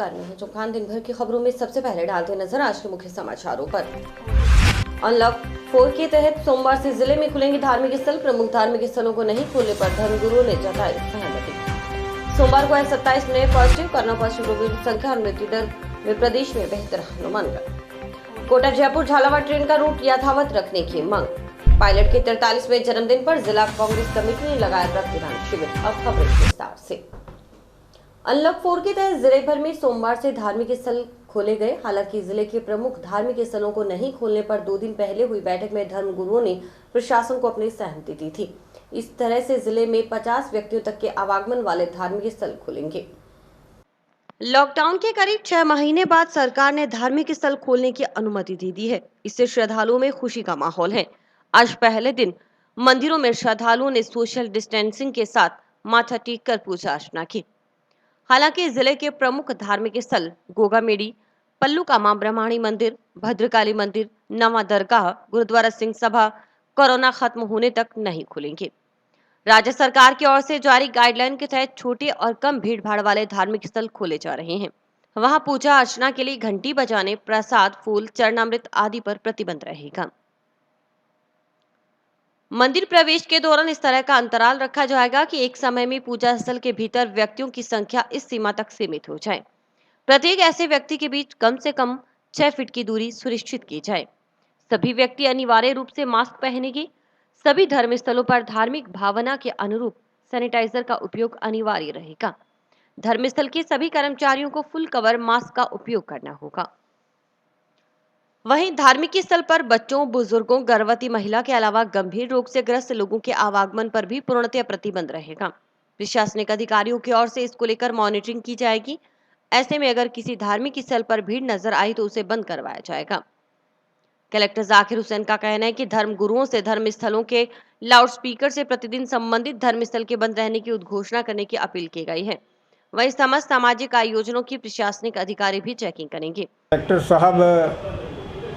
नमस्कार, मैं हूं चौखान। दिन भर की खबरों में सबसे पहले डालते नजर आज के मुख्य समाचारों पर। अनलॉक 4 के तहत सोमवार से जिले में खुलेंगे धार्मिक स्थल। प्रमुख धार्मिक स्थलों को नहीं खोलने पर धर्मगुरुओं ने जताई सहमति। सोमवार को आए 27 नए पॉजिटिव कोरोना पॉजिटिव रोगियों की संख्या और मृत्यु दर में प्रदेश में बेहतर अनुमान। कोटा जयपुर झालावाड़ ट्रेन का रूट यथावत रखने की मांग। पायलट के 43वें जन्मदिन पर जिला कांग्रेस कमेटी ने लगाया रक्तदान शिविर। अब खबरें विस्तार से। अनलॉक 4 के तहत जिले भर में सोमवार से धार्मिक स्थल खोले गए। हालांकि जिले के प्रमुख धार्मिक स्थलों को नहीं खोलने पर 2 दिन पहले हुई बैठक में धर्म गुरुओं ने प्रशासन को अपनी सहमति दी थी। इस तरह से जिले में 50 व्यक्तियों तक के आवागमन वाले धार्मिक स्थल खुलेंगे। लॉकडाउन के करीब 6 महीने बाद सरकार ने धार्मिक स्थल खोलने की अनुमति दे दी है। इससे श्रद्धालुओं में खुशी का माहौल है। आज पहले दिन मंदिरों में श्रद्धालुओं ने सोशल डिस्टेंसिंग के साथ माथा टेक कर पूजा अर्चना की। हालांकि जिले के प्रमुख धार्मिक स्थल गोगामेड़ी, पल्लू कामा ब्रह्माणी मंदिर, भद्रकाली मंदिर, नवा दरगाह, गुरुद्वारा सिंह सभा कोरोना खत्म होने तक नहीं खुलेंगे। राज्य सरकार की ओर से जारी गाइडलाइन के तहत छोटे और कम भीड़ भाड़ वाले धार्मिक स्थल खोले जा रहे हैं। वहां पूजा अर्चना के लिए घंटी बजाने, प्रसाद, फूल, चरणामृत आदि पर प्रतिबंध रहेगा। मंदिर प्रवेश के दौरान इस तरह का अंतराल रखा जाएगा कि एक समय में पूजा स्थल के भीतर व्यक्तियों की संख्या इस सीमा तक सीमित हो जाए। प्रत्येक ऐसे व्यक्ति के बीच कम से कम 6 फीट की दूरी सुनिश्चित की जाए। सभी व्यक्ति अनिवार्य रूप से मास्क पहनेंगे। सभी धर्म स्थलों पर धार्मिक भावना के अनुरूप सैनिटाइजर का उपयोग अनिवार्य रहेगा। धर्मस्थल के सभी कर्मचारियों को फुल कवर मास्क का उपयोग करना होगा। वहीं धार्मिक स्थल पर बच्चों, बुजुर्गों, गर्भवती महिला के अलावा गंभीर रोग से ग्रस्त लोगों के आवागमन पर भी पूर्णतः प्रतिबंध रहेगा। प्रशासनिक अधिकारियों की ओर से इसको लेकर मॉनिटरिंग की जाएगी। ऐसे में अगर किसी धार्मिक स्थल पर भीड़ नजर आई तो उसे बंद करवाया जाएगा। कलेक्टर जाकिर हुसैन का कहना है कि धर्म गुरुओं से धर्म स्थलों के लाउडस्पीकर से प्रतिदिन संबंधित धर्म स्थल के बंद रहने की उद्घोषणा करने की अपील की गई है। वहीं समस्त सामाजिक आयोजनों की प्रशासनिक अधिकारी भी चेकिंग करेंगे। कलेक्टर साहब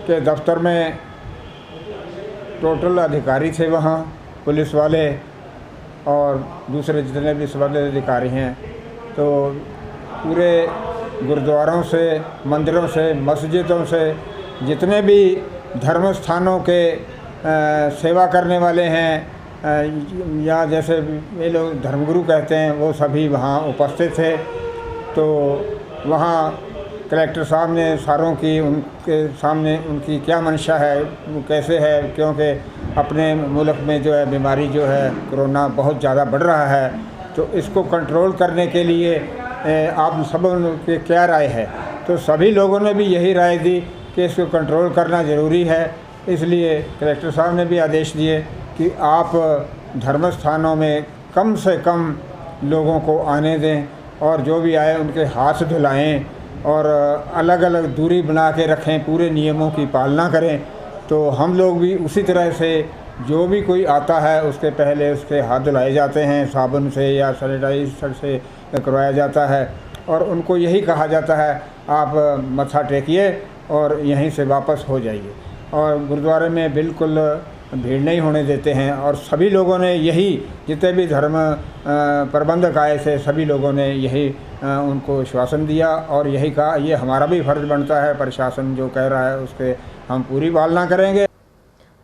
के दफ्तर में टोटल अधिकारी थे, वहाँ पुलिस वाले और दूसरे जितने भी संबंधित अधिकारी हैं, तो पूरे गुरुद्वारों से, मंदिरों से, मस्जिदों से जितने भी धर्म स्थानों के सेवा करने वाले हैं या जैसे ये लोग धर्मगुरु कहते हैं, वो सभी वहाँ उपस्थित थे। तो वहाँ कलेक्टर साहब ने सारों की उनके सामने उनकी क्या मंशा है, वो कैसे है, क्योंकि अपने मुल्क में जो है बीमारी जो है कोरोना बहुत ज़्यादा बढ़ रहा है, तो इसको कंट्रोल करने के लिए आप सब की क्या राय है। तो सभी लोगों ने भी यही राय दी कि इसको कंट्रोल करना ज़रूरी है। इसलिए कलेक्टर साहब ने भी आदेश दिए कि आप धर्म स्थानों में कम से कम लोगों को आने दें और जो भी आए उनके हाथ धुलाएं और अलग अलग दूरी बना के रखें, पूरे नियमों की पालना करें। तो हम लोग भी उसी तरह से जो भी कोई आता है उसके पहले उसके हाथ धुलाए जाते हैं, साबुन से या सैनिटाइजर से करवाया जाता है और उनको यही कहा जाता है आप मत्था टेकिए और यहीं से वापस हो जाइए। और गुरुद्वारे में बिल्कुल भीड़ नहीं होने देते हैं और सभी लोगों ने यही, जितने भी धर्म प्रबंधक आए थे, सभी लोगों ने यही उनको आश्वासन दिया और यही कहा ये हमारा भी फर्ज बनता है, प्रशासन जो कह रहा है उसके हम पूरी पालना करेंगे।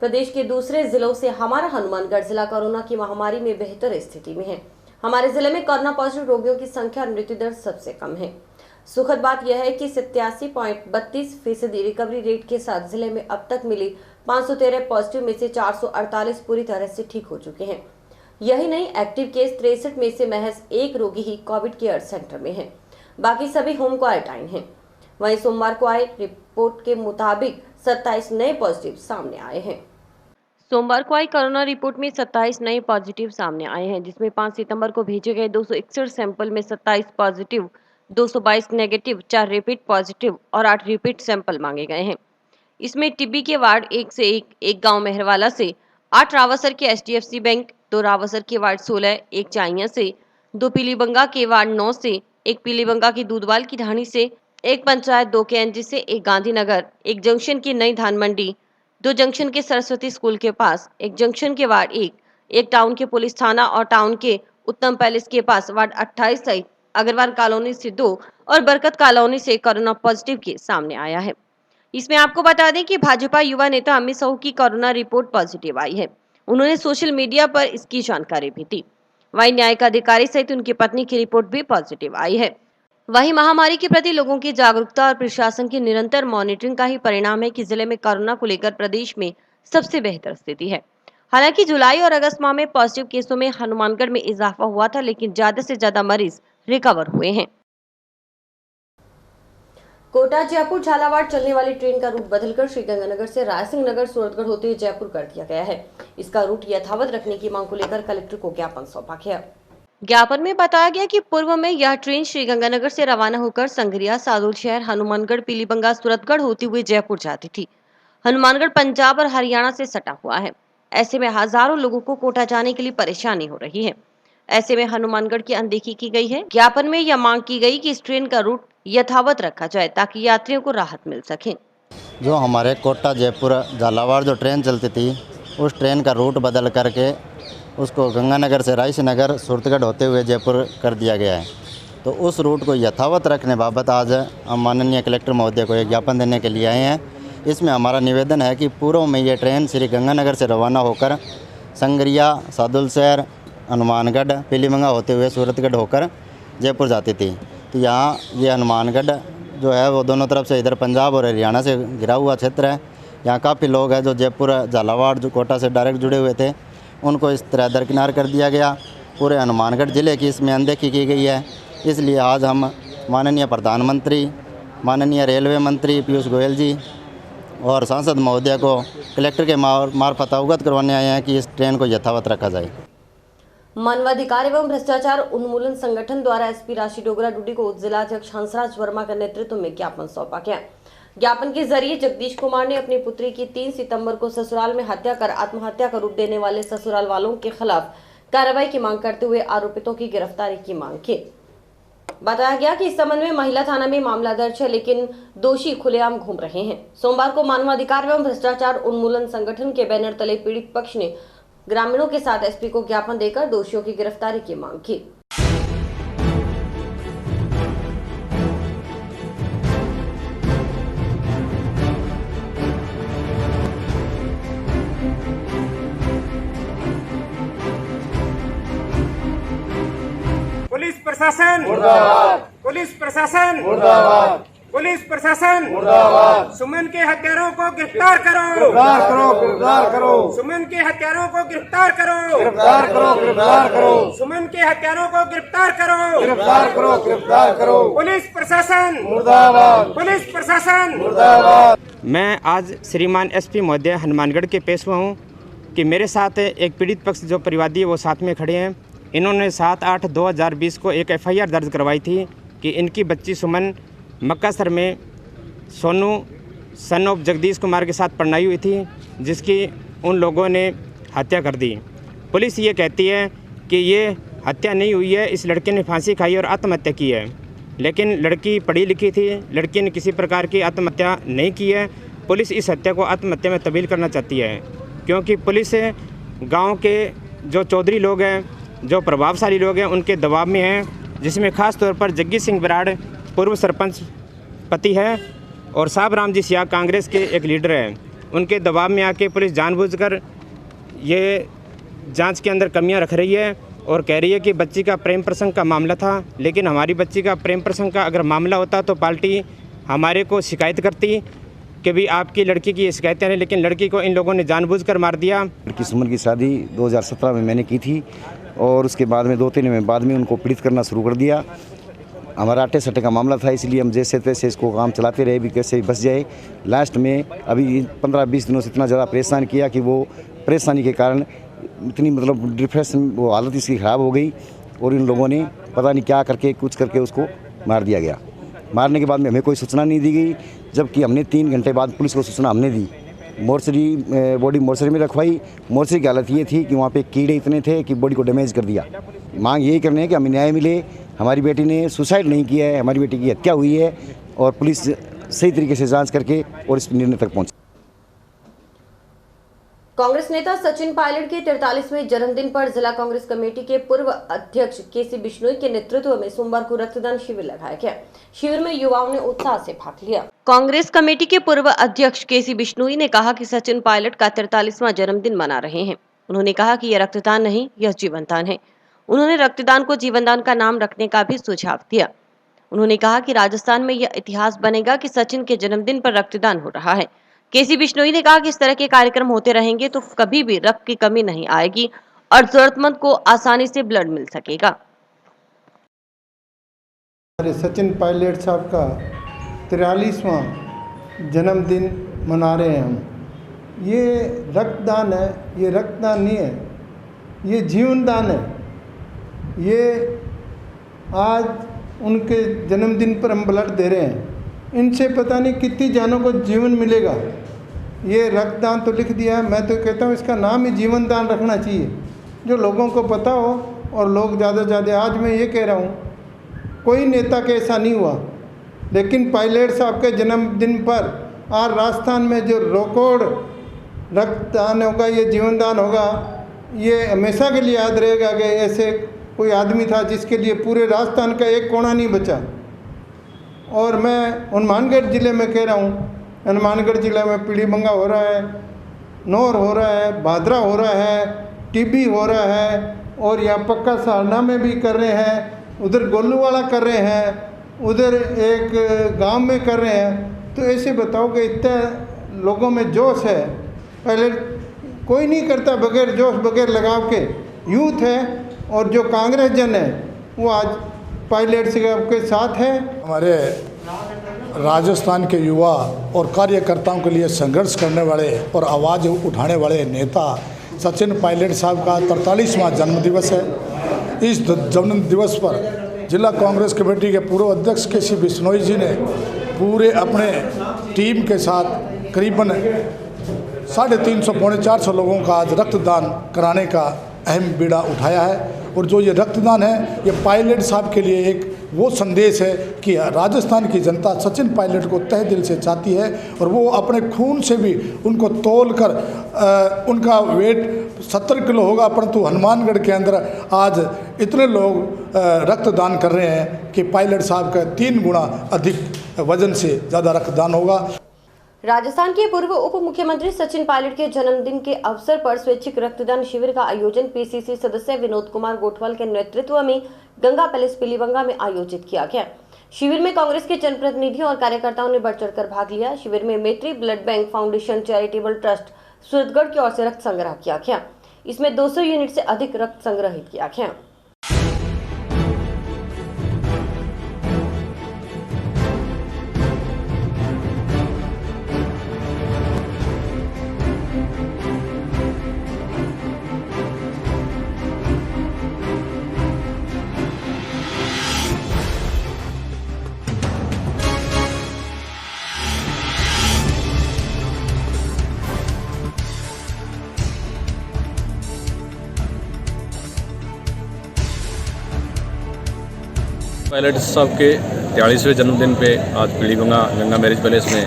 प्रदेश के दूसरे जिलों से हमारा हनुमानगढ़ जिला कोरोना की महामारी में बेहतर स्थिति में है। हमारे जिले में कोरोना पॉजिटिव रोगियों की संख्या और मृत्यु दर सबसे कम है। सुखद बात यह है कि 87.32% रिकवरी रेट के साथ जिले में अब तक मिली 513 पॉजिटिव में से 448 पूरी तरह से ठीक हो चुके हैं। यही नहीं, एक्टिव केस 63 में से महज एक रोगी ही कोविड केयर सेंटर में है, बाकी सभी होम क्वारंटाइन हैं। वहीं सोमवार को आए रिपोर्ट के मुताबिक 27 नए पॉजिटिव सामने आए हैं। सोमवार को आई कोरोना रिपोर्ट में 27 नए पॉजिटिव सामने आए हैं, जिसमें 5 सितंबर को भेजे गए 261 सैंपल में 27 पॉजिटिव, 222 नेगेटिव, 4 रिपीट पॉजिटिव और 8 रिपीट सैंपल मांगे गए हैं। इसमें टिब्बी के वार्ड 1 से 1 गांव मेहरवाला से, 8 रावसर के HDFC बैंक, 2 रावसर के वार्ड 16, 1 चाइया से, 2 पीलीबंगा के वार्ड 9 से, 1 पीलीबंगा की दूधवाल की ढाणी से, 1 पंचायत 2 के एनजी से, 1 गांधीनगर, 1 जंक्शन की नई धान मंडी, 2 जंक्शन के सरस्वती स्कूल के पास, 1 जंक्शन के वार्ड 1, 1 टाउन के पुलिस थाना और टाउन के उत्तम पैलेस के पास वार्ड 28 सहित अग्रवाल कॉलोनी से 2 और बरकत कॉलोनी से कोरोना पॉजिटिव के सामने आया है। इसमें आपको बता दें कि भाजपा युवा नेता अमित साहू की कोरोना रिपोर्ट पॉजिटिव आई है। उन्होंने सोशल मीडिया पर इसकी जानकारी भी दी। वहीं न्यायिक अधिकारी सहित उनकी पत्नी की रिपोर्ट भी पॉजिटिव आई है। वहीं महामारी के प्रति लोगों की जागरूकता और प्रशासन की निरंतर मॉनिटरिंग का ही परिणाम है कि जिले में कोरोना को लेकर प्रदेश में सबसे बेहतर स्थिति है। हालांकि जुलाई और अगस्त माह में पॉजिटिव केसों में हनुमानगढ़ में इजाफा हुआ था, लेकिन ज्यादा से ज्यादा मरीज रिकवर हुए हैं। कोटा जयपुर झालावाड़ चलने वाली ट्रेन का रूट बदलकर श्रीगंगानगर से रायसिंह नगर सूरतगढ़ होते हुए जयपुर कर दिया गया है। इसका रूट यथावत रखने की मांग को लेकर कलेक्टर को ज्ञापन सौंपा गया। ज्ञापन में बताया गया कि पूर्व में यह ट्रेन श्रीगंगानगर से रवाना होकर संगरिया, सादुलशहर, हनुमानगढ़, पीलीबंगा, सूरतगढ़ होती हुई जयपुर जाती थी। हनुमानगढ़ पंजाब और हरियाणा से सटा हुआ है। ऐसे में हजारों लोगों को कोटा जाने के लिए परेशानी हो रही है। ऐसे में हनुमानगढ़ की अनदेखी की गई है। ज्ञापन में यह मांग की गई कि इस ट्रेन का रूट यथावत रखा जाए ताकि यात्रियों को राहत मिल सके। जो हमारे कोटा जयपुर झालावाड़ जो ट्रेन चलती थी, उस ट्रेन का रूट बदल करके उसको गंगानगर से रायसिंह सूरतगढ़ होते हुए जयपुर कर दिया गया है। तो उस रूट को यथावत रखने बाबत आज हम माननीय कलेक्टर महोदय को एक ज्ञापन देने के लिए आए हैं। इसमें हमारा निवेदन है कि पूर्व में ये ट्रेन श्री गंगानगर से रवाना होकर संगरिया, सादुलशहर, हनुमानगढ़, पीलीबंगा होते हुए सूरतगढ़ होकर जयपुर जाती थी। तो यहाँ ये हनुमानगढ़ जो है वो दोनों तरफ से इधर पंजाब और हरियाणा से घिरा हुआ क्षेत्र है। यहाँ काफ़ी लोग हैं जो जयपुर, झालावाड़ जो कोटा से डायरेक्ट जुड़े हुए थे, उनको इस तरह दरकिनार कर दिया गया। पूरे हनुमानगढ़ ज़िले की इसमें अनदेखी की गई है। इसलिए आज हम माननीय प्रधानमंत्री, माननीय रेलवे मंत्री पीयूष गोयल जी और सांसद महोदय को कलेक्टर के मार्फत अवगत करवाने आए हैं कि इस ट्रेन को यथावत रखा जाए। मानवाधिकार एवं भ्रष्टाचार उन्मूलन संगठन द्वारा एसपी राशि डोगरा डूडी को जिलाध्यक्ष हंसराज वर्मा के नेतृत्व में ज्ञापन सौंपा गया। ज्ञापन के जरिए जगदीश कुमार ने अपनी पुत्री की 3 सितंबर को ससुराल में हत्या कर आत्महत्या का रूप देने वाले ससुराल वालों के खिलाफ कार्रवाई की मांग करते हुए आरोपितों की गिरफ्तारी की मांग की। बताया गया कि इस संबंध में महिला थाना में मामला दर्ज है, लेकिन दोषी खुलेआम घूम रहे हैं। सोमवार को मानवाधिकार एवं भ्रष्टाचार उन्मूलन संगठन के बैनर तले पीड़ित पक्ष ने ग्रामीणों के साथ एसपी को ज्ञापन देकर दोषियों की गिरफ्तारी की मांग की। पुलिस प्रशासन मुर्दाबाद, पुलिस प्रशासन मुर्दाबाद, पुलिस प्रशासन मुर्दाबाद। सुमन के हत्यारों को गिरफ्तार करो, गिरफ्तार करो, गिरफ्तार करो। सुमन के हत्यारों को गिरफ्तार करो, गिरफ्तार करो, गिरफ्तार करो। सुमन के हत्यारों को गिरफ्तार करो, गिरफ्तार करो, गिरफ्तार करो। पुलिस प्रशासन मुर्दाबाद, पुलिस प्रशासन मुर्दाबाद। मैं आज श्रीमान एसपी महोदय हनुमानगढ़ के पेश हुआ हूँ कि मेरे साथ एक पीड़ित पक्ष जो परिवादी है वो साथ में खड़े हैं। इन्होंने 7/8/2020 को एक FIR दर्ज करवाई थी कि इनकी बच्ची सुमन मक्कासर में सोनू सन ऑफ जगदीश कुमार के साथ पढ़ाई हुई थी, जिसकी उन लोगों ने हत्या कर दी। पुलिस ये कहती है कि ये हत्या नहीं हुई है, इस लड़के ने फांसी खाई और आत्महत्या की है। लेकिन लड़की पढ़ी लिखी थी, लड़की ने किसी प्रकार की आत्महत्या नहीं की है। पुलिस इस हत्या को आत्महत्या में तब्दील करना चाहती है, क्योंकि पुलिस गाँव के जो चौधरी लोग हैं, जो प्रभावशाली लोग हैं, उनके दबाव में हैं, जिसमें ख़ास तौर पर जग्गी सिंह बराड़ पूर्व सरपंच पति है और साहब राम जी सियाग कांग्रेस के एक लीडर हैं। उनके दबाव में आके पुलिस जानबूझकर ये जांच के अंदर कमियां रख रही है और कह रही है कि बच्ची का प्रेम प्रसंग का मामला था। लेकिन हमारी बच्ची का प्रेम प्रसंग का अगर मामला होता तो पार्टी हमारे को शिकायत करती कि भी आपकी लड़की की ये शिकायतें हैं, लेकिन लड़की को इन लोगों ने जानबूझकर मार दिया। लड़की सुमन की शादी 2017 में मैंने की थी और उसके बाद में 2-3 महीने बाद में उनको पीड़ित करना शुरू कर दिया। हमारा आटे सटे का मामला था, इसलिए हम जैसे तैसे इसको काम चलाते रहे भी कैसे बच जाए। लास्ट में अभी 15-20 दिनों से इतना ज़्यादा परेशान किया कि वो परेशानी के कारण इतनी मतलब डिप्रेशन, वो हालत इसकी ख़राब हो गई और इन लोगों ने पता नहीं क्या करके कुछ करके उसको मार दिया गया। मारने के बाद में हमें कोई सूचना नहीं दी गई, जबकि हमने 3 घंटे बाद पुलिस को सूचना हमने दी। मोर्चरी बॉडी मोर्चरी में रखवाई। मोर्चरी की हालत ये थी कि वहाँ पे कीड़े इतने थे कि बॉडी को डैमेज कर दिया। मांग यही करने है कि हमें न्याय मिले। हमारी बेटी ने सुसाइड नहीं किया है, हमारी बेटी की हत्या हुई है और पुलिस सही तरीके से जांच करके और इस निर्णय तक पहुँची। कांग्रेस नेता सचिन पायलट के 43वें जन्मदिन पर जिला कांग्रेस कमेटी के पूर्व अध्यक्ष केसी बिश्नोई के नेतृत्व में सोमवार को रक्तदान शिविर लगाया गया। शिविर में युवाओं ने उत्साह से भाग लिया। कांग्रेस कमेटी के पूर्व अध्यक्ष केसी बिश्नोई ने कहा कि सचिन पायलट का 43वां जन्मदिन मना रहे हैं। उन्होंने कहा कि यह रक्तदान नहीं, यह जीवनदान है। उन्होंने रक्तदान को जीवनदान का नाम रखने का भी सुझाव दिया। उन्होंने कहा कि राजस्थान में यह इतिहास बनेगा कि सचिन के जन्मदिन पर रक्तदान हो रहा है। केसी बिश्नोई ने कहा कि इस तरह के कार्यक्रम होते रहेंगे तो कभी भी रक्त की कमी नहीं आएगी और जरूरतमंद को आसानी से ब्लड मिल सकेगा। हमारे सचिन पायलट साहब का 43वां जन्मदिन मना रहे हैं हम। ये रक्तदान है, ये रक्तदान नहीं है, ये जीवनदान है। ये आज उनके जन्मदिन पर हम ब्लड दे रहे हैं। इनसे पता नहीं कितनी जानों को जीवन मिलेगा। ये रक्तदान तो लिख दिया, मैं तो कहता हूँ इसका नाम ही जीवन दान रखना चाहिए, जो लोगों को पता हो और लोग ज़्यादा से ज़्यादा। आज मैं ये कह रहा हूँ कोई नेता के ऐसा नहीं हुआ, लेकिन पायलट साहब के जन्मदिन पर आज राजस्थान में जो रिकॉर्ड रक्तदान होगा, ये जीवन दान होगा, ये हमेशा के लिए याद रहेगा कि ऐसे कोई आदमी था जिसके लिए पूरे राजस्थान का एक कोना नहीं बचा। और मैं हनुमानगढ़ ज़िले में कह रहा हूँ, हनुमानगढ़ ज़िले में पीलीबंगा हो रहा है, नौर हो रहा है, भादरा हो रहा है, टीबी हो रहा है, और यहाँ पक्का सारना में भी कर रहे हैं, उधर गोलूवाला कर रहे हैं, उधर एक गांव में कर रहे हैं। तो ऐसे बताओ कि इतने लोगों में जोश है। पहले कोई नहीं करता बगैर जोश बगैर लगाव के। यूथ है और जो कांग्रेस जन है वो आज पायलट के साथ है। हमारे राजस्थान के युवा और कार्यकर्ताओं के लिए संघर्ष करने वाले और आवाज़ उठाने वाले नेता सचिन पायलट साहब का 43वां जन्मदिवस है। इस जन्मदिवस पर जिला कांग्रेस कमेटी के पूर्व अध्यक्ष केसी बिश्नोई जी ने पूरे अपने टीम के साथ करीबन 350 पौने 400 लोगों का आज रक्तदान कराने का अहम बीड़ा उठाया है। और जो ये रक्तदान है, ये पायलट साहब के लिए एक वो संदेश है कि राजस्थान की जनता सचिन पायलट को तहे दिल से चाहती है और वो अपने खून से भी उनको तौल कर उनका वेट 70 किलो होगा, परंतु हनुमानगढ़ के अंदर आज इतने लोग रक्तदान कर रहे हैं कि पायलट साहब का 3 गुना अधिक वजन से ज़्यादा रक्तदान होगा। राजस्थान के पूर्व उप मुख्यमंत्री सचिन पायलट के जन्मदिन के अवसर पर स्वैच्छिक रक्तदान शिविर का आयोजन पीसीसी सदस्य विनोद कुमार गोठवाल के नेतृत्व में गंगा पैलेस पीलीबंगा में आयोजित किया गया। शिविर में कांग्रेस के जनप्रतिनिधियों और कार्यकर्ताओं ने बढ़ चढ़कर भाग लिया। शिविर में मैत्री blood bank foundation charitable trust Suratgarh की ओर से रक्त संग्रह किया गया। इसमें 200 यूनिट से अधिक रक्त संग्रहित किया गया। पायलट साहब के 43वें जन्मदिन पे आज पीलीबंगा गंगा मैरिज पैलेस में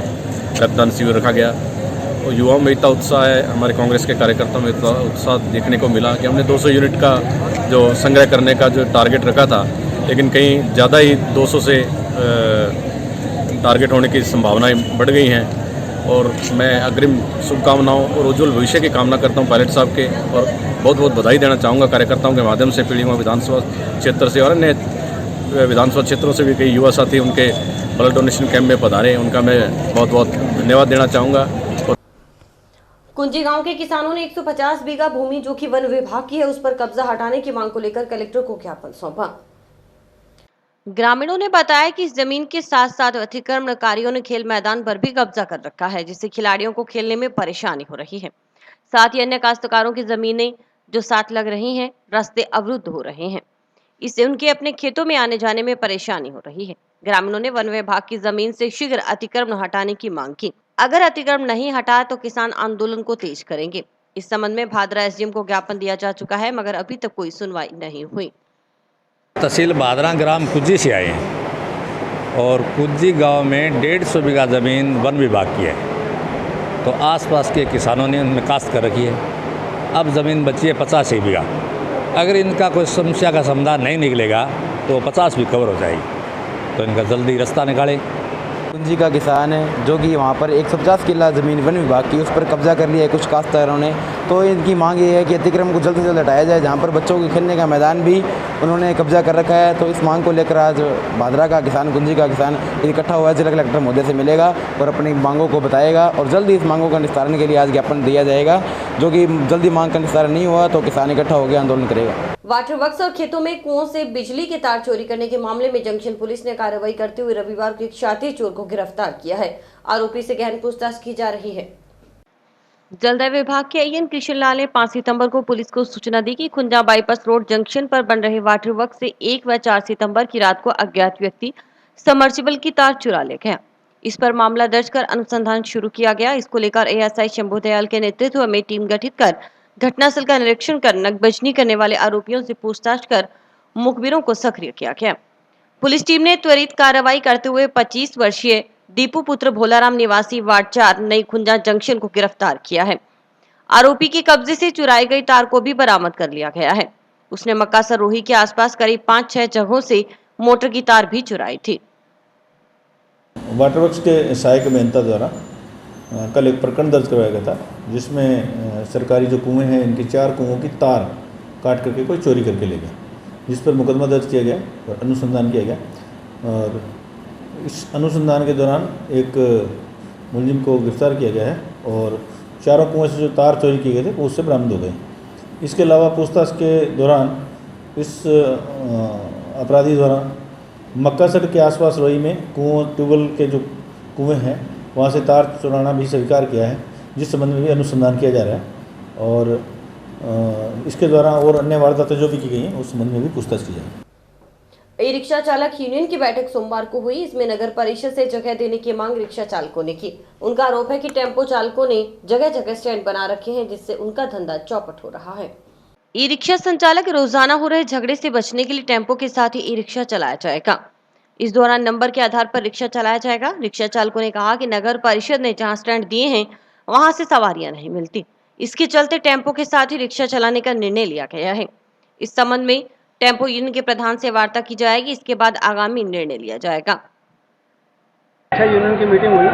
रक्तदान शिविर रखा गया। और युवाओं में इतना उत्साह है, हमारे कांग्रेस के कार्यकर्ताओं में इतना उत्साह देखने को मिला कि हमने 200 यूनिट का जो संग्रह करने का जो टारगेट रखा था, लेकिन कहीं ज़्यादा ही 200 से टारगेट होने की संभावनाएं बढ़ गई हैं। और मैं अग्रिम शुभकामनाओं और उज्जवल भविष्य की कामना करता हूं पायलट साहब के, और बहुत बहुत बधाई देना चाहूँगा कार्यकर्ताओं के माध्यम से। पीलीबंगा विधानसभा क्षेत्र से और अन्य विधानसभा क्षेत्रों से भी कई युवा साथी उनके ब्लड डोनेशन कैंप में पधारे, उनका मैं बहुत बहुत धन्यवाद देना चाहूँगा। कुंजी गांव के किसानों ने 150 बीघा भूमि जो कि वन विभाग की है उस पर कब्जा हटाने की मांग को लेकर कलेक्टर को ज्ञापन सौंपा। ग्रामीणों ने बताया कि इस जमीन के साथ साथ अतिक्रमणकारियों ने खेल मैदान पर भी कब्जा कर रखा है, जिससे खिलाड़ियों को खेलने में परेशानी हो रही है। साथ ही अन्य काश्तकारों की जमीनें जो साथ लग रही हैं, रास्ते अवरुद्ध हो रहे हैं, इससे उनके अपने खेतों में आने जाने में परेशानी हो रही है। ग्रामीणों ने वन विभाग की जमीन से शीघ्र अतिक्रमण हटाने की मांग की। अगर अतिक्रमण नहीं हटा तो किसान आंदोलन को तेज करेंगे। इस संबंध में भादरा एसडीएम को ज्ञापन दिया जा चुका है, मगर अभी तक कोई सुनवाई नहीं हुई। तहसील भादरा ग्राम कुज्जी से आए हैं और कुज्जी गांव में 150 बीघा ज़मीन वन विभाग की है। तो आसपास के किसानों ने उनमें काश्त कर रखी है। अब ज़मीन बची है 85 बीघा। अगर इनका कोई समस्या का समाधान नहीं निकलेगा तो 50 भी कवर हो जाएगी, तो इनका जल्दी रास्ता निकाले। कुंजी का किसान है जो कि वहाँ पर 150 किला ज़मीन वन विभाग की उस पर कब्जा कर लिया है कुछ काश्तकारों ने। तो इनकी मांग ये है कि अतिक्रमण को जल्द से जल्द हटाया जाए, जहाँ पर बच्चों के खेलने का मैदान भी उन्होंने कब्जा कर रखा है। तो इस मांग को लेकर आज भादरा का किसान, कुंजी का किसान इकट्ठा हुआ है, जिला कलेक्टर महोदय से मिलेगा और अपनी मांगों को बताएगा और जल्द ही इस मांगों का निस्तारण के लिए आज ज्ञापन दिया जाएगा। जो कि जल्दी मांग का निस्तारण नहीं हुआ तो किसान इकट्ठा होकर आंदोलन करेगा। वाटर वर्क्स और खेतों में कुओं से बिजली के तार चोरी करने के मामले में जंक्शन पुलिस ने कार्रवाई करते हुए रविवार को एक शातिर चोर को गिरफ्तार किया है। आरोपी से गहन पूछताछ की जा रही है। जलदाय विभाग के AN कृष्ण लाल ने 5 सितंबर को पुलिस को सूचना दी कि खुंजा बाईपास रोड जंक्शन पर बन रहे वाटर वर्क से 1 व 4 सितंबर की रात को अज्ञात व्यक्ति सबमर्सिबल की तार चुरा ले गया। इस पर मामला दर्ज कर अनुसंधान शुरू किया गया। इसको लेकर ASI शंभू दयाल के नेतृत्व में टीम गठित कर घटनास्थल का निरीक्षण कर नकबजनी करने वाले आरोपियों से पूछताछ कर मुखबिरों को सक्रिय किया गया। पुलिस टीम ने त्वरित कार्रवाई करते हुए 25 वर्षीय दीपू पुत्र भोलाराम निवासी वार्ड 4 नई खुंजा जंक्शन को गिरफ्तार किया है। आरोपी के कब्जे से चुराई गई तार को भी बरामद कर लिया गया है। उसने मक्कासर रोही के आसपास करीब 5-6 जगहों से मोटर की तार भी चुराई थी। वाटर वर्क्स के सहायक अभियंता द्वारा कल एक प्रकरण दर्ज करवाया गया था, जिसमें सरकारी जो कुएं हैं इनकी 4 कुओं की तार काट करके कोई चोरी करके ले गया, जिस पर मुकदमा दर्ज किया गया और अनुसंधान किया गया। और इस अनुसंधान के दौरान एक मुलजिम को गिरफ्तार किया गया है और 4 कुएं से जो तार चोरी किए गए थे वो उससे बरामद हो गए। इसके अलावा पूछताछ के दौरान इस अपराधी द्वारा मक्कासर के आसपास रोही में कुओं, ट्यूबवेल के जो कुएं हैं वहाँ से तार चुराना भी स्वीकार किया है, जिस संबंध में भी अनुसंधान किया जा रहा है। और इसके द्वारा और अन्य वारदातें जो भी की गई हैं उस संबंध में भी पूछताछ की जाएगी। ई रिक्शा चालक यूनियन की बैठक सोमवार को हुई। इसमें नगर परिषद से जगह देने की मांग रिक्शा चालकों ने की। उनका आरोप है कि टेम्पो चालकों ने जगह जगह स्टैंड बना रखे हैं, जिससे उनका धंधा चौपट हो रहा है। ई रिक्शा संचालक रोजाना हो रहे झगड़े से बचने के लिए टेम्पो के साथ ही ई रिक्शा चलाया जाएगा। इस दौरान नंबर के आधार पर रिक्शा चलाया जाएगा। रिक्शा चालकों ने कहा कि नगर परिषद ने जहां स्टैंड दिए हैं वहां से सवारियां नहीं मिलती। इसके चलते टेम्पो के साथ ही रिक्शा चलाने का निर्णय लिया गया है। इस संबंध में टेम्पो यूनियन के प्रधान से वार्ता की जाएगी। इसके बाद आगामी निर्णय लिया जाएगा। रिक्शा यूनियन की मीटिंग हुई।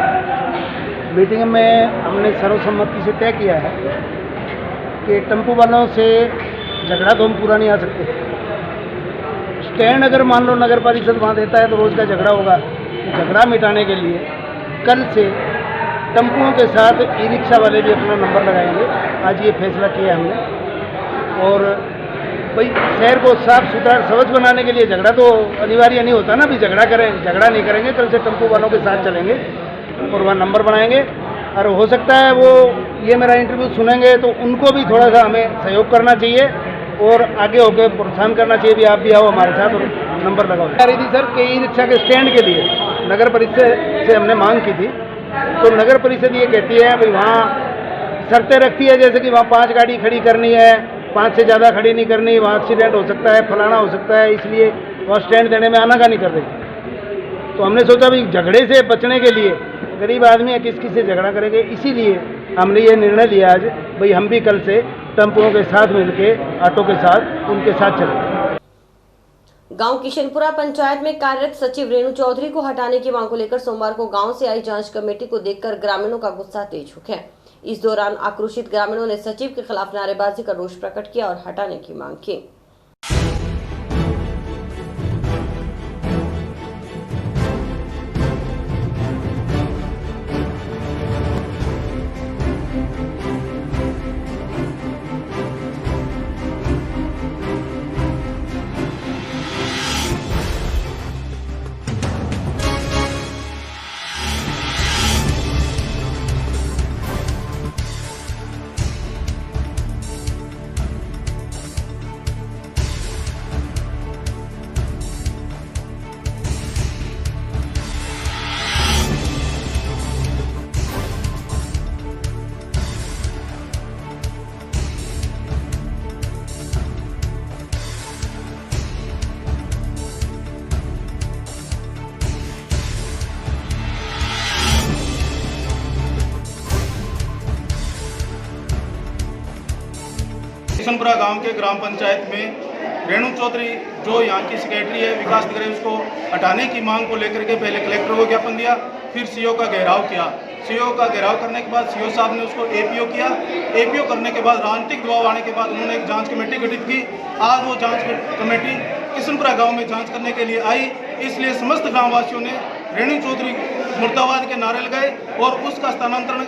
मीटिंग में हमने सर्वसम्मति से तय किया है कि टेम्पो वालों से झगड़ा तो हम पूरा नहीं आ सकते। स्टैंड अगर मान लो नगर परिषद वहाँ देता है तो रोज़ का झगड़ा होगा। झगड़ा मिटाने के लिए कल से टेम्पुओं के साथ ई रिक्शा वाले भी अपना नंबर लगाएंगे। आज ये फैसला किया हमने। और भाई शहर को साफ सुथरा स्वच्छ बनाने के लिए झगड़ा तो अनिवार्य नहीं होता ना, भी झगड़ा करें। झगड़ा नहीं करेंगे, कल से टेम्पो वालों के साथ चलेंगे और वहाँ नंबर बनाएंगे। और हो सकता है वो ये मेरा इंटरव्यू सुनेंगे तो उनको भी थोड़ा सा हमें सहयोग करना चाहिए और आगे होकर प्रोत्साहन करना चाहिए भी आप भी आओ हमारे साथ और नंबर लगाओ। कह रही थी सर कि ई रिक्शा के स्टैंड के लिए नगर परिषद से हमने मांग की थी, तो नगर परिषद ये कहती है भाई वहाँ शर्तें रखती है, जैसे कि वहाँ 5 गाड़ी खड़ी करनी है, 5 से ज़्यादा खड़ी नहीं करनी, वहाँ एक्सीडेंट हो सकता है, फलाना हो सकता है, इसलिए वहाँ स्टैंड देने में आनाकानी कर रही। तो हमने सोचा भाई झगड़े से बचने के लिए गरीब आदमी है, किस से झगड़ा करेंगे, इसीलिए हमने ये निर्णय लिया आज भाई हम भी कल से टेम्पुओं के साथ मिलके ऑटो के साथ उनके साथ चलेंगे। गांव किशनपुरा पंचायत में कार्यरत सचिव रेणु चौधरी को हटाने की मांग को लेकर सोमवार को गांव से आई जांच कमेटी को देखकर ग्रामीणों का गुस्सा तेज हो गया। इस दौरान आक्रोशित ग्रामीणों ने सचिव के खिलाफ नारेबाजी कर रोष प्रकट किया और हटाने की मांग की। किशनपुरा गांव के ग्राम पंचायत में रेणु चौधरी जो यहाँ की सेक्रेटरी है विकास अधिकारी उसको हटाने की मांग को लेकर के पहले कलेक्टर को ज्ञापन दिया, फिर सीओ का घेराव किया। सीओ का घेराव करने के बाद सीओ साहब ने उसको एपीओ किया। एपीओ करने के बाद राजनीतिक दबाव आने के बाद उन्होंने एक जांच कमेटी गठित की। आज वो जांच कमेटी किशनपुरा गांव में जांच करने के लिए आई, इसलिए समस्त ग्रामवासियों ने रेणु चौधरी मुर्दाबाद के नारे लगाए और उसका स्थानांतरण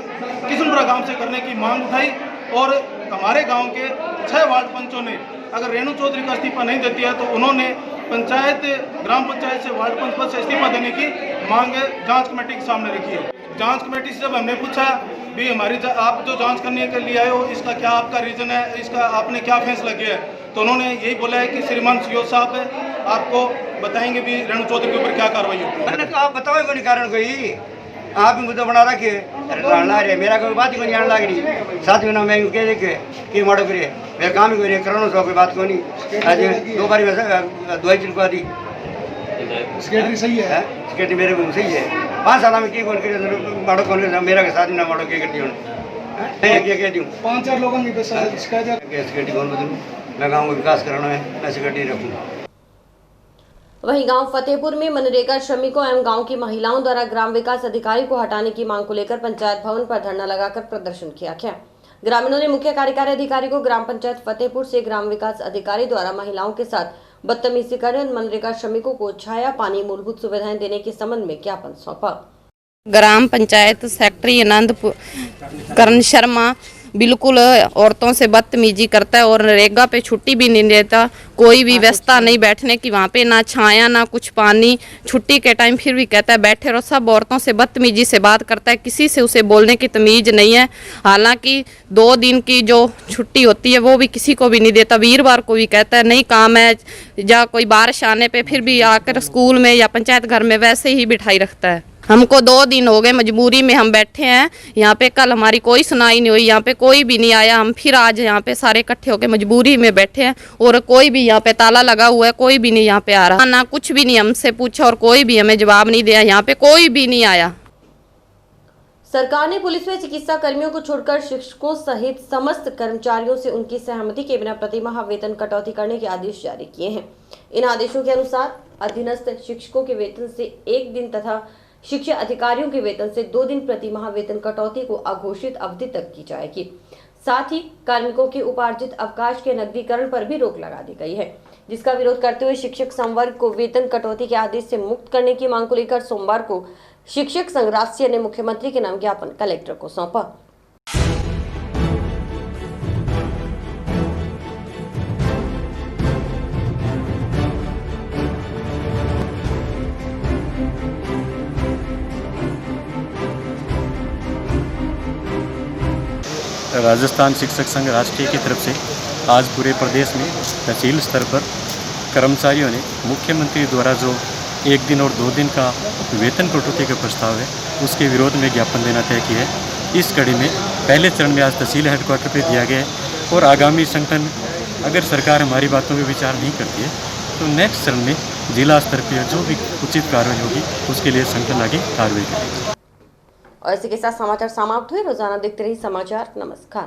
किशनपुरा गांव से करने की मांग उठाई। और हमारे गांव के 6 वार्ड पंचों ने अगर रेणु चौधरी का इस्तीफा नहीं देती है तो उन्होंने ग्राम पंचायत से वार्ड पंच पद से इस्तीफा देने की मांग जांच कमेटी के सामने रखी है। जांच कमेटी से जब हमने पूछा भी हमारी आप जो जांच करने के लिए आए हो इसका क्या आपका रीज़न है, इसका आपने क्या फैसला किया है, तो उन्होंने यही बोला है कि श्रीमान सीओ साहब आपको बताएंगे भी रेणु चौधरी के ऊपर क्या कार्रवाई होती है। तो आप बताओ कोई कारण कोई आप मुद्दा बना रखे रहे मेरा कोई बात ही नहीं आने लग रही साथ में ना मैं कह देखे कि माड़ो करे मेरा काम ही करे करो सो कोई बात को नहीं। आज 2 बार दवाई चिलवा दी सेक्रेटरी सही है, सेक्रेटरी मेरे को सही है। 5 साल में कौन करे माड़ो कौन मेरा के साथ ना माड़ो के करती हूँ कह दूँ 5-4 लोगों की सेक्रेटरी कौन बदलूँ, मैं गाँव को विकास कराना है, मैं सेक्रेटरी रखूँ। वहीं गांव फतेहपुर में मनरेगा श्रमिकों एवं गांव की महिलाओं द्वारा ग्राम विकास अधिकारी को हटाने की मांग को लेकर पंचायत भवन पर धरना लगाकर प्रदर्शन किया गया। ग्रामीणों ने मुख्य कार्यकारी अधिकारी को ग्राम पंचायत फतेहपुर से ग्राम विकास अधिकारी द्वारा महिलाओं के साथ बदतमीजी कर मनरेगा श्रमिकों को छाया, पानी, मूलभूत सुविधाएं देने के संबंध में ज्ञापन सौंपा। ग्राम पंचायत सेक्रेटरी आनंद करण शर्मा बिल्कुल औरतों से बदतमीजी करता है और नरेगा पे छुट्टी भी नहीं देता, कोई भी व्यवस्था नहीं बैठने की वहाँ पे, ना छाया ना कुछ पानी। छुट्टी के टाइम फिर भी कहता है बैठे रहो। सब औरतों से बदतमीजी से बात करता है, किसी से उसे बोलने की तमीज़ नहीं है। हालांकि 2 दिन की जो छुट्टी होती है वो भी किसी को भी नहीं देता। वीरवार को भी कहता है नहीं काम है, या कोई बारिश आने पर फिर भी आकर स्कूल में या पंचायत घर में वैसे ही बिठाई रखता है। हमको 2 दिन हो गए मजबूरी में हम बैठे हैं यहाँ पे। कल हमारी कोई सुनाई नहीं हुई, यहाँ पे कोई भी नहीं आया। हम फिर आज यहाँ पे सारे इकट्ठे होकर मजबूरी में बैठे हैं और कोई भी यहाँ पे ताला लगा हुआ है, कोई भी नहीं यहाँ पे आ रहा, ना कुछ भी नहीं हमसे पूछा और कोई भी हमें जवाब नहीं दिया। यहाँ पे कोई भी नहीं आया। सरकार ने पुलिस में चिकित्सा कर्मियों को छोड़कर शिक्षकों सहित समस्त कर्मचारियों से उनकी सहमति के बिना प्रतिमाह वेतन कटौती करने के आदेश जारी किए हैं। इन आदेशों के अनुसार अधीनस्थ शिक्षकों के वेतन से 1 दिन तथा शिक्षा अधिकारियों के वेतन से 2 दिन प्रतिमाह वेतन कटौती को अघोषित अवधि तक की जाएगी। साथ ही कार्मिकों के उपार्जित अवकाश के नकदीकरण पर भी रोक लगा दी गई है, जिसका विरोध करते हुए शिक्षक संवर्ग को वेतन कटौती के आदेश से मुक्त करने की मांग को लेकर सोमवार को शिक्षक संघ राष्ट्रीय ने मुख्यमंत्री के नाम ज्ञापन कलेक्टर को सौंपा। राजस्थान शिक्षक संघ राष्ट्रीय की तरफ से आज पूरे प्रदेश में तहसील स्तर पर कर्मचारियों ने मुख्यमंत्री द्वारा जो 1 दिन और 2 दिन का वेतन कटौती का प्रस्ताव है उसके विरोध में ज्ञापन देना तय किया है। इस कड़ी में पहले चरण में आज तहसील हेडक्वार्टर पर दिया गया है और आगामी संगठन अगर सरकार हमारी बातों में विचार नहीं करती है तो नेक्स्ट चरण में जिला स्तर पर जो भी उचित कार्रवाई होगी उसके लिए संगठन आगे कार्रवाई करेगी। और इसी के साथ समाचार समाप्त हुए। रोजाना देखते रहिए समाचार। नमस्कार।